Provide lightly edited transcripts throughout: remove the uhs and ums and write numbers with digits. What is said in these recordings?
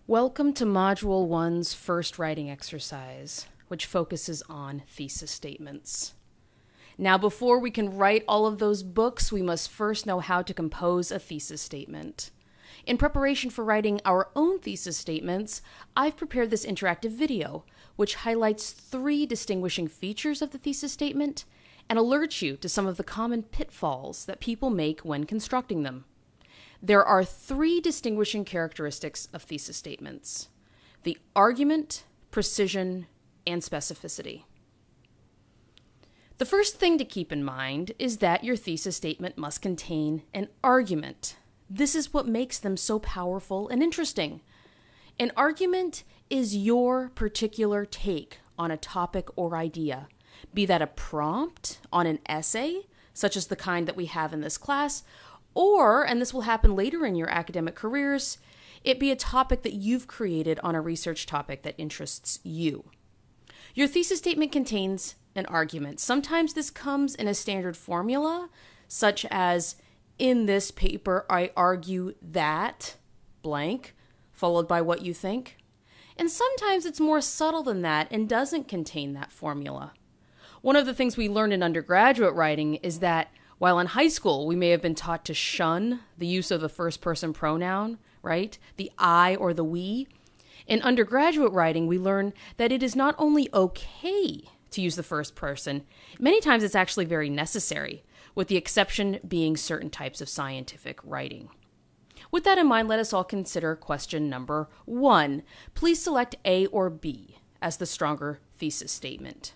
Welcome to Module 1's first writing exercise, which focuses on thesis statements. Now, before we can write all of those books, we must first know how to compose a thesis statement. In preparation for writing our own thesis statements, I've prepared this interactive video, which highlights 3 distinguishing features of the thesis statement and alerts you to some of the common pitfalls that people make when constructing them. There are 3 distinguishing characteristics of thesis statements: the argument, precision, and specificity. The first thing to keep in mind is that your thesis statement must contain an argument. This is what makes them so powerful and interesting. An argument is your particular take on a topic or idea, be that a prompt on an essay, such as the kind that we have in this class, or, and this will happen later in your academic careers, it be a topic that you've created on a research topic that interests you. Your thesis statement contains an argument. Sometimes this comes in a standard formula, such as, in this paper, I argue that blank, followed by what you think. And sometimes it's more subtle than that and doesn't contain that formula. One of the things we learned in undergraduate writing is that while in high school we may have been taught to shun the use of the first person pronoun, right? The I or the we. In undergraduate writing, we learn that it is not only okay to use the first person, many times it's actually very necessary, with the exception being certain types of scientific writing. With that in mind, let us all consider question number 1. Please select A or B as the stronger thesis statement.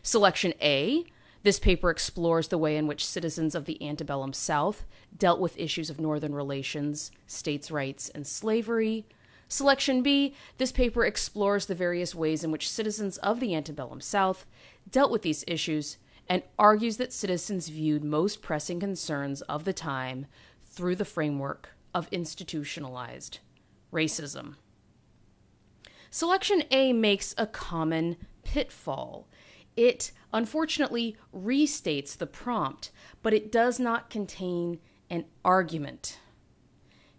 Selection A: this paper explores the way in which citizens of the antebellum South dealt with issues of Northern relations, states' rights, and slavery. Selection B: this paper explores the various ways in which citizens of the antebellum South dealt with these issues and argues that citizens viewed most pressing concerns of the time through the framework of institutionalized racism. Selection A makes a common pitfall. It unfortunately restates the prompt, but it does not contain an argument.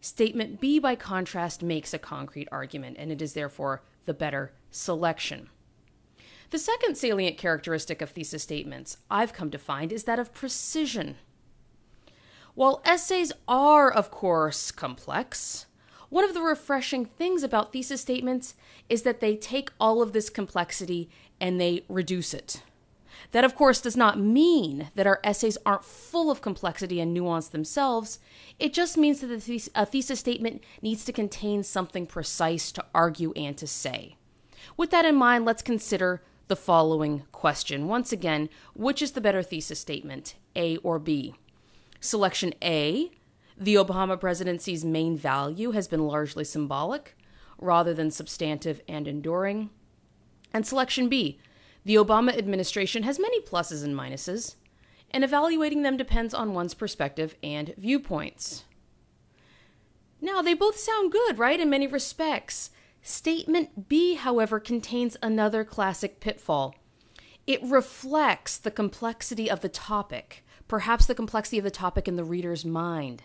Statement B, by contrast, makes a concrete argument, and it is therefore the better selection. The second salient characteristic of thesis statements, I've come to find, is that of precision. While essays are, of course, complex, one of the refreshing things about thesis statements is that they take all of this complexity and they reduce it. That, of course, does not mean that our essays aren't full of complexity and nuance themselves. It just means that a thesis statement needs to contain something precise to argue and to say. With that in mind, let's consider the following question. Once again, which is the better thesis statement, A or B? Selection A: the Obama presidency's main value has been largely symbolic, rather than substantive and enduring. And selection B: the Obama administration has many pluses and minuses, and evaluating them depends on one's perspective and viewpoints. Now, they both sound good, right, in many respects. Statement B, however, contains another classic pitfall. It reflects the complexity of the topic, perhaps the complexity of the topic in the reader's mind.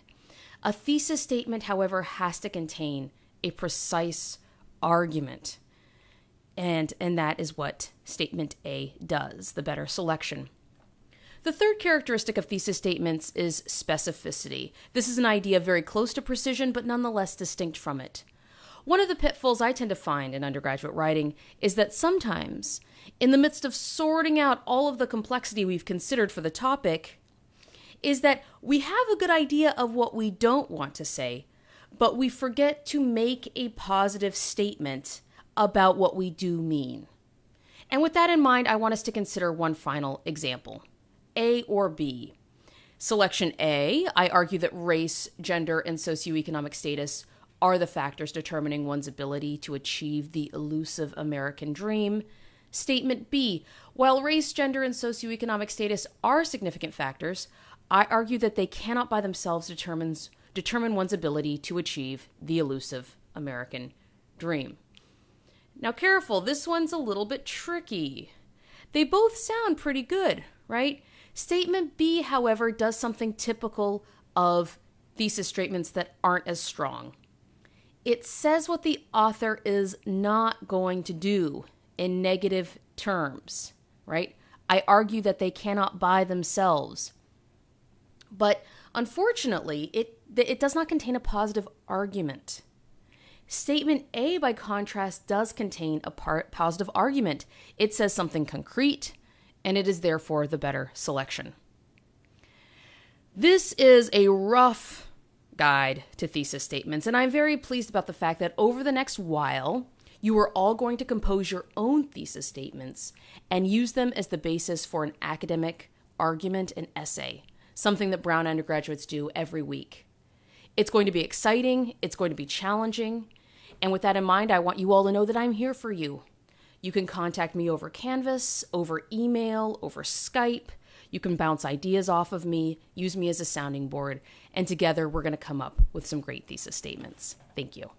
A thesis statement, however, has to contain a precise argument. And that is what statement A does, the better selection. The third characteristic of thesis statements is specificity. This is an idea very close to precision, but nonetheless distinct from it. One of the pitfalls I tend to find in undergraduate writing is that sometimes, in the midst of sorting out all of the complexity we've considered for the topic, is that we have a good idea of what we don't want to say, but we forget to make a positive statement about what we do mean. And with that in mind, I want us to consider one final example. A or B? Selection A: I argue that race, gender, and socioeconomic status are the factors determining one's ability to achieve the elusive American dream. Statement B: while race, gender, and socioeconomic status are significant factors, I argue that they cannot by themselves determine one's ability to achieve the elusive American dream. Now, careful, this one's a little bit tricky. They both sound pretty good, right? Statement B, however, does something typical of thesis statements that aren't as strong. It says what the author is not going to do in negative terms, right? I argue that they cannot buy themselves. But unfortunately, it does not contain a positive argument. Statement A, by contrast, does contain a positive argument. It says something concrete, and it is therefore the better selection. This is a rough guide to thesis statements, and I'm very pleased about the fact that over the next while, you are all going to compose your own thesis statements and use them as the basis for an academic argument and essay, something that Brown undergraduates do every week. It's going to be exciting, it's going to be challenging, and with that in mind, I want you all to know that I'm here for you. You can contact me over Canvas, over email, over Skype. You can bounce ideas off of me, use me as a sounding board, and together we're going to come up with some great thesis statements. Thank you.